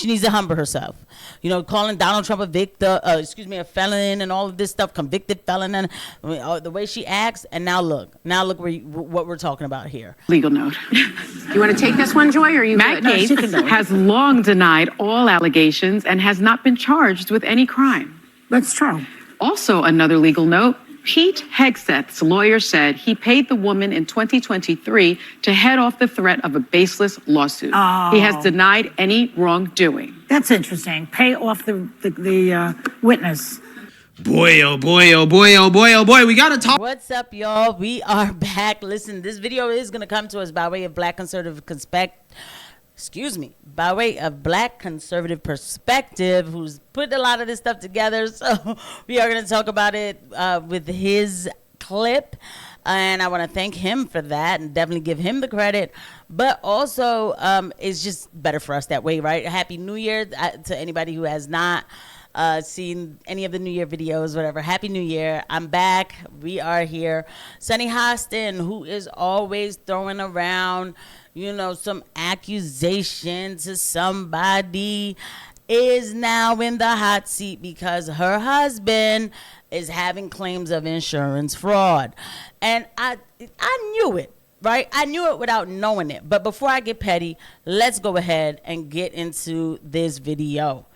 She needs to humble herself. You know, calling Donald Trump a felon and all of this stuff, convicted felon, and the way she acts. And now look what we're talking about here. Legal note. You want to take this one, Joy, or are you Matt good? Gaetz has long denied all allegations and has not been charged with any crime. That's true. Also, another legal note. Pete Hegseth's lawyer said he paid the woman in 2023 to head off the threat of a baseless lawsuit. Oh. He has denied any wrongdoing. That's interesting. Pay off the witness. Boy, oh boy, oh boy, oh boy, oh boy. We got to talk. What's up, y'all? We are back. Listen, this video is going to come to us by way of Black Conservative Perspective, who's put a lot of this stuff together. So we are going to talk about it with his clip. And I want to thank him for that and definitely give him the credit. But also, it's just better for us that way, right? Happy New Year to anybody who has not seen any of the New Year videos, whatever. Happy New Year. I'm back. We are here. Sonny Hostin, who is always throwing around, you know, some accusation to somebody, is now in the hot seat because her husband is having claims of insurance fraud. And I knew it, right? I knew it without knowing it. But before I get petty, let's go ahead and get into this video.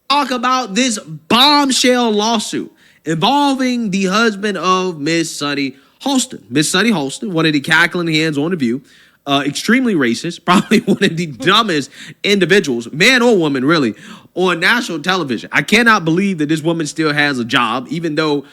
Talk about this bombshell lawsuit involving the husband of Miss Sunny Hostin. Miss Sunny Hostin, one of the cackling hands on the View, extremely racist, probably one of the dumbest individuals, man or woman, really, on national television. I cannot believe that this woman still has a job, even though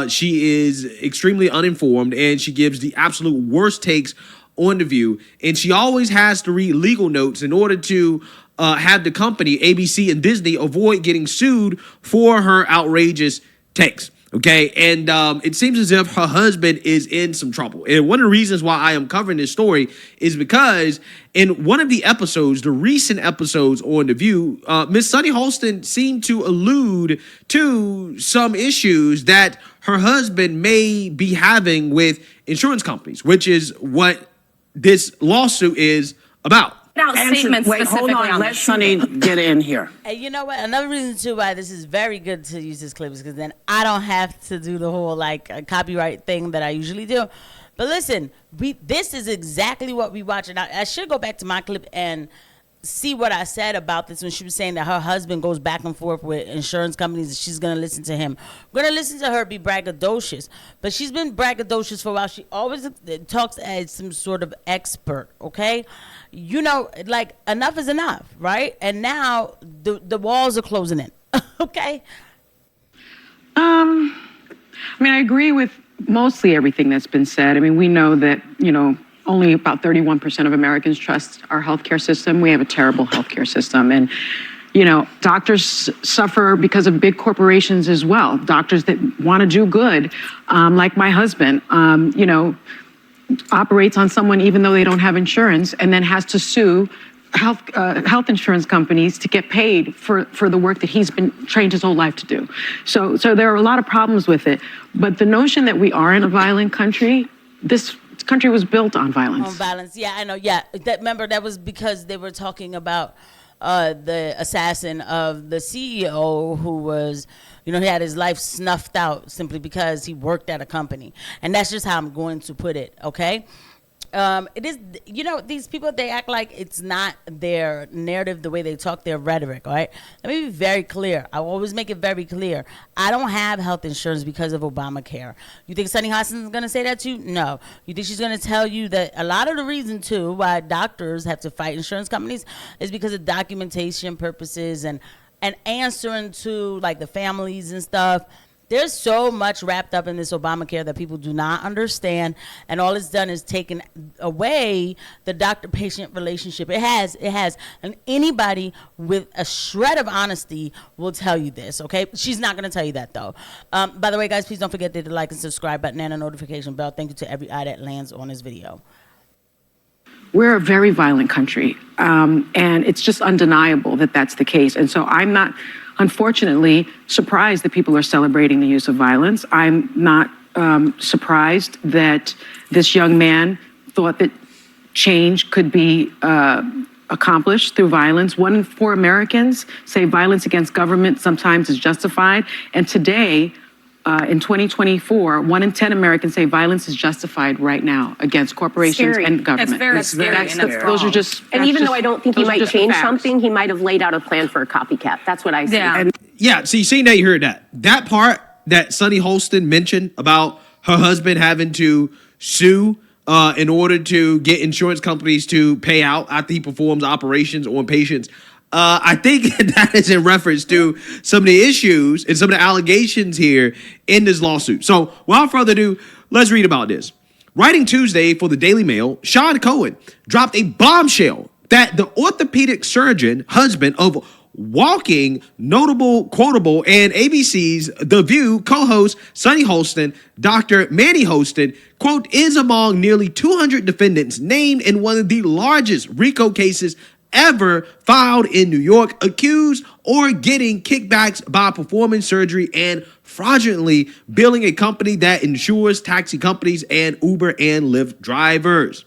she is extremely uninformed and she gives the absolute worst takes on the View. And she always has to read legal notes in order to have the company, ABC and Disney, avoid getting sued for her outrageous takes. Okay, and it seems as if her husband is in some trouble. And one of the reasons why I am covering this story is because in one of the episodes, the recent episodes on The View, Miss Sunny Hostin seemed to allude to some issues that her husband may be having with insurance companies, which is what this lawsuit is about. Statements wait, hold on. Let Sonny get in here. And you know what? Another reason too why this is very good to use this clip is because then I don't have to do the whole copyright thing that I usually do. But listen, this is exactly what we watch. And I should go back to my clip and see what I said about this when she was saying that her husband goes back and forth with insurance companies and she's going to listen to him. We're going to listen to her be braggadocious. But she's been braggadocious for a while. She always talks as some sort of expert, okay? You know, like, enough is enough, right? And now the walls are closing in, okay? I mean, I agree with mostly everything that's been said. I mean, we know that, you know, only about 31% of Americans trust our healthcare system. We have a terrible healthcare system. And, you know, doctors suffer because of big corporations as well. Doctors that want to do good, like my husband, you know, operates on someone even though they don't have insurance and then has to sue health insurance companies to get paid for the work that he's been trained his whole life to do. So there are a lot of problems with it. But the notion that we are in a violent country, this country was built on violence. On violence, yeah, I know, yeah. Remember, that was because they were talking about the assassin of the CEO who was, you know, he had his life snuffed out simply because he worked at a company. And that's just how I'm going to put it, okay? It is, you know, these people, they act like it's not their narrative, the way they talk, their rhetoric, all right? Let me be very clear. I always make it very clear. I don't have health insurance because of Obamacare. You think Sunny Hostin is going to say that to you? No. You think she's going to tell you that a lot of the reason, too, why doctors have to fight insurance companies is because of documentation purposes and answering to, like, the families and stuff. There's so much wrapped up in this Obamacare that people do not understand, and all it's done is taken away the doctor-patient relationship. It has, and anybody with a shred of honesty will tell you this, okay? She's not going to tell you that, though. By the way, guys, please don't forget to hit the like and subscribe button and a notification bell. Thank you to every eye that lands on this video. We're a very violent country, and it's just undeniable that that's the case. And so I'm not, unfortunately, surprised that people are celebrating the use of violence. I'm not surprised that this young man thought that change could be accomplished through violence. 1 in 4 Americans say violence against government sometimes is justified. And today, in 2024, 1 in 10 Americans say violence is justified right now against corporations Scary. and government. That's very scary. Those are just. And that's even just- though I don't think he those are might just the change facts. something, he might have laid out a plan for a copycat. That's what I see. Yeah. Yeah, so you seen that, you heard that. That part that Sunny Holston mentioned about her husband having to sue in order to get insurance companies to pay out after he performs operations on patients. I think that is in reference to some of the issues and some of the allegations here in this lawsuit. So without further ado, let's read about this. Writing Tuesday for the Daily Mail, Sean Cohen dropped a bombshell that the orthopedic surgeon, husband of walking, notable, quotable, and ABC's The View co-host Sunny Holston, Dr. Manny Hostin, quote, is among nearly 200 defendants named in one of the largest RICO cases ever filed in New York, accused or getting kickbacks by performing surgery and fraudulently billing a company that insures taxi companies and Uber and Lyft drivers.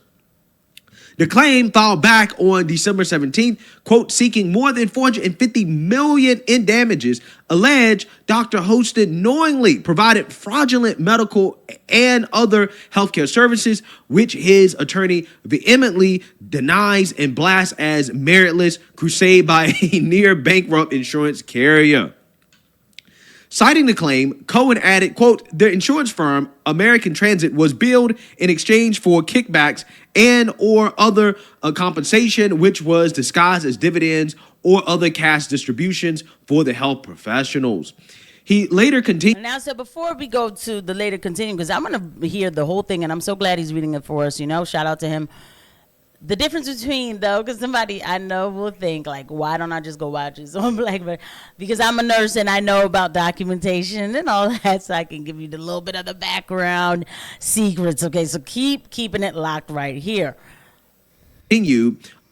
The claim filed back on December 17th, quote, seeking more than $450 million in damages, alleged Dr. Hostin knowingly provided fraudulent medical and other healthcare services, which his attorney vehemently denies and blasts as meritless crusade by a near bankrupt insurance carrier. Citing the claim, Cohen added, quote, the insurance firm American Transit was billed in exchange for kickbacks and or other compensation, which was disguised as dividends or other cash distributions for the health professionals. He later continued. Now, so before we go to the later continue, because I'm going to hear the whole thing, and I'm so glad he's reading it for us, shout out to him. The difference between, though, because somebody I know will think, like, why don't I just go watch this on Blackberry? Because I'm a nurse and I know about documentation and all that, so I can give you the little bit of the background secrets. Okay, so keeping it locked right here.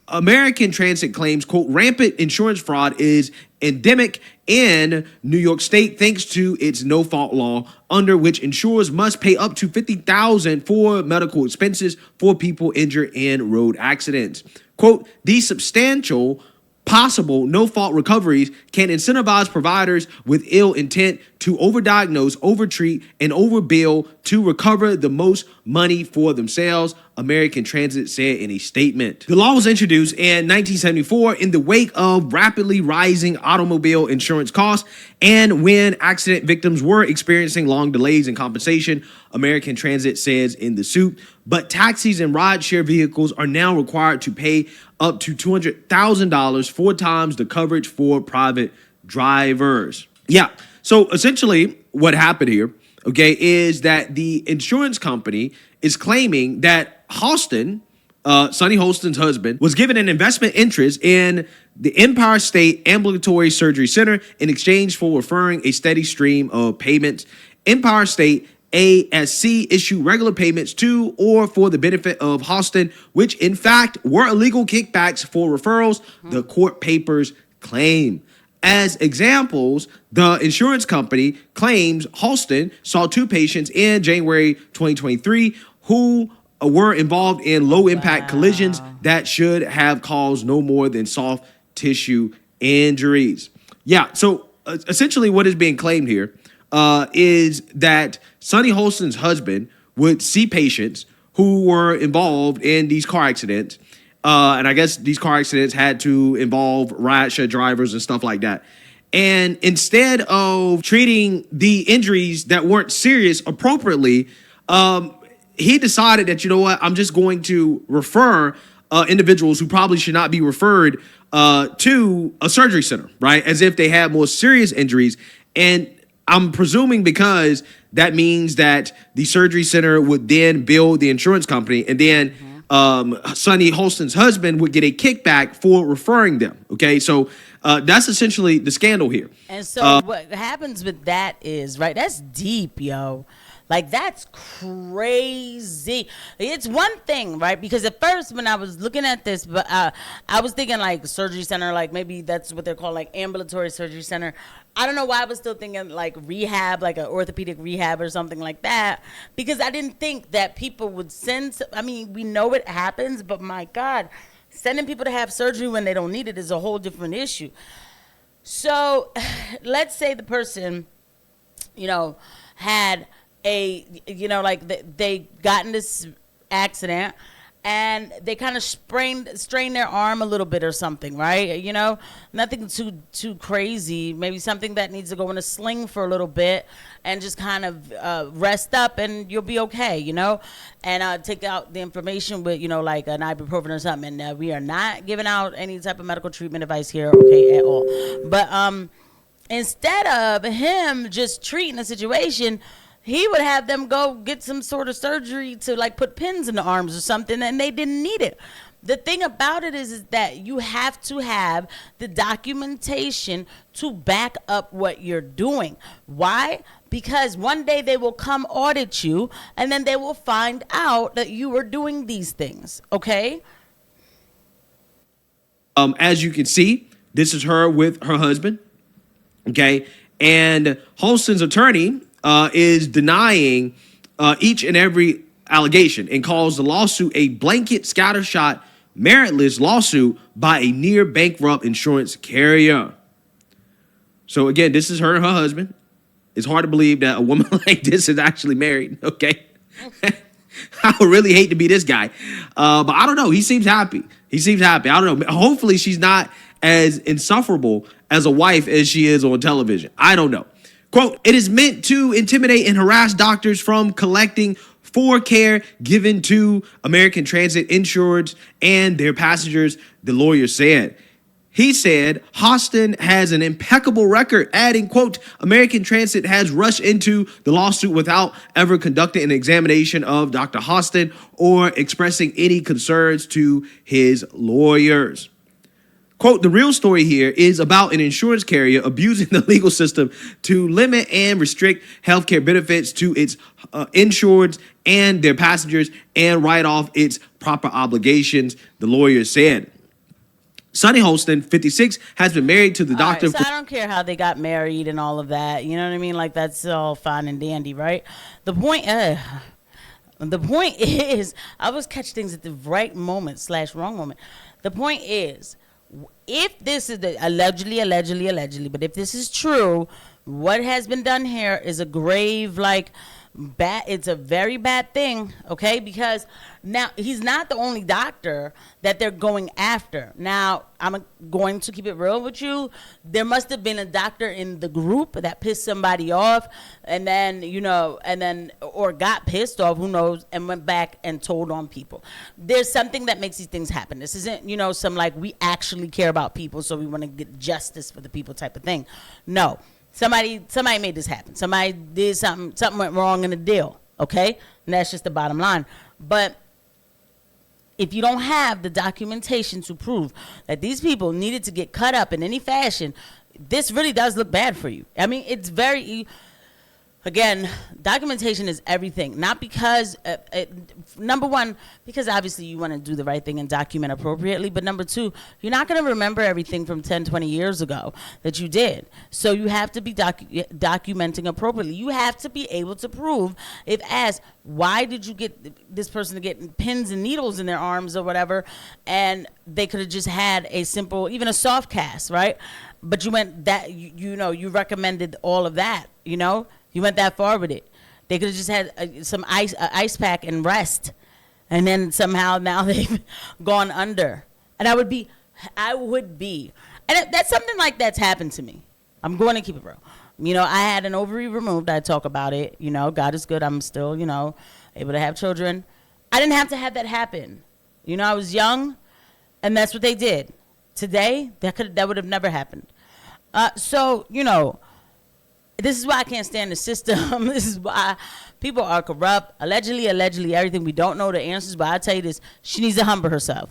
American Transit claims, quote, rampant insurance fraud is endemic in New York State thanks to its no-fault law, under which insurers must pay up to $50,000 for medical expenses for people injured in road accidents. Quote, these substantial possible no-fault recoveries can incentivize providers with ill intent to overdiagnose, overtreat, and overbill to recover the most money for themselves, American Transit said in a statement. The law was introduced in 1974 in the wake of rapidly rising automobile insurance costs and when accident victims were experiencing long delays in compensation, American Transit says in the suit. But taxis and rideshare vehicles are now required to pay up to $200,000, 4 times the coverage for private drivers. Yeah, so essentially what happened here, okay, is that the insurance company is claiming that Hostin, Sunny Holston's husband, was given an investment interest in the Empire State Ambulatory Surgery Center in exchange for referring a steady stream of payments. Empire State ASC issued regular payments to or for the benefit of Hostin, which in fact were illegal kickbacks for referrals, the court papers claim. As examples, the insurance company claims Hostin saw 2 patients in January 2023 who were involved in low-impact collisions that should have caused no more than soft tissue injuries. Yeah, so essentially what is being claimed here is that Sunny Holston's husband would see patients who were involved in these car accidents, and I guess these car accidents had to involve rideshare drivers and stuff like that. And instead of treating the injuries that weren't serious appropriately, he decided that, you know what, I'm just going to refer individuals who probably should not be referred to a surgery center, right? As if they had more serious injuries. And I'm presuming because that means that the surgery center would then bill the insurance company, and then Sunny Holston's husband would get a kickback for referring them. Okay, so that's essentially the scandal here. And so what happens with that is, right, that's deep, yo. Like, that's crazy. It's one thing, right? Because at first when I was looking at this, but I was thinking like surgery center, like maybe that's what they're called, like ambulatory surgery center. I don't know why I was still thinking like rehab, like an orthopedic rehab or something like that. Because I didn't think that people would send, I mean, we know it happens, but my God, Sending people to have surgery when they don't need it is a whole different issue. So let's say the person, had they got in this accident and they kind of strained their arm a little bit or something, right? Nothing too crazy. Maybe something that needs to go in a sling for a little bit and just kind of rest up, and you'll be okay, And take out the inflammation with, like an ibuprofen or something. And we are not giving out any type of medical treatment advice here, okay, at all. But instead of him just treating the situation, he would have them go get some sort of surgery to like put pins in the arms or something, and they didn't need it. The thing about it is that you have to have the documentation to back up what you're doing. Why? Because one day they will come audit you, and then they will find out that you were doing these things, okay? As you can see, this is her with her husband, okay? And Hostin's attorney is denying each and every allegation and calls the lawsuit a blanket scattershot meritless lawsuit by a near bankrupt insurance carrier. So again, this is her and her husband. It's hard to believe that a woman like this is actually married, okay? I would really hate to be this guy. But I don't know. He seems happy. I don't know. Hopefully she's not as insufferable as a wife as she is on television. I don't know. Quote, it is meant to intimidate and harass doctors from collecting for care given to American Transit insureds and their passengers, the lawyer said. He said, Hostin has an impeccable record, adding, quote, American Transit has rushed into the lawsuit without ever conducting an examination of Dr. Hostin or expressing any concerns to his lawyers. Quote, the real story here is about an insurance carrier abusing the legal system to limit and restrict healthcare benefits to its insureds and their passengers and write off its proper obligations, the lawyer said. Sonny Hostin, 56, has been married to the doctor. Right, so I don't care how they got married and all of that. You know what I mean? Like, that's all fine and dandy, right? The point is, I always catch things at the right moment / wrong moment. The point is, if this is allegedly, but if this is true, what has been done here is a grave, it's a very bad thing, okay? Because now he's not the only doctor that they're going after. Now, I'm going to keep it real with you. There must have been a doctor in the group that pissed somebody off and then, or got pissed off, who knows, and went back and told on people. There's something that makes these things happen. This isn't, some we actually care about people, so we want to get justice for the people type of thing. No. Somebody made this happen. Somebody did something went wrong in the deal, okay? And that's just the bottom line. But if you don't have the documentation to prove that these people needed to get cut up in any fashion, this really does look bad for you. I mean, it's very... Again, documentation is everything. Not because, number one, because obviously you want to do the right thing and document appropriately. But number two, you're not going to remember everything from 10, 20 years ago that you did. So you have to be documenting appropriately. You have to be able to prove, if asked, why did you get this person to get pins and needles in their arms or whatever, and they could have just had a simple, even a soft cast, right? But you went that, you recommended all of that, You went that far with it. They could have just had some ice pack and rest, and then somehow now they've gone under. And I would be, and that's something like that's happened to me. I'm going to keep it real. I had an ovary removed. I talk about it. God is good. I'm still, able to have children. I didn't have to have that happen. I was young, and that's what they did. Today, that would have never happened. So, this is why I can't stand the system. This is why people are corrupt. Allegedly, everything. We don't know the answers, but I'll tell you this. She needs to humble herself.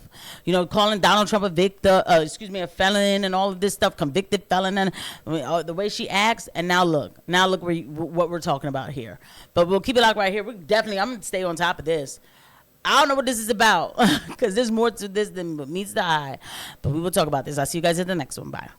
Calling Donald Trump a felon and all of this stuff, convicted felon, and the way she acts. And now look what we're talking about here. But we'll keep it locked right here. I'm going to stay on top of this. I don't know what this is about because there's more to this than what meets the eye. But we will talk about this. I'll see you guys at the next one. Bye.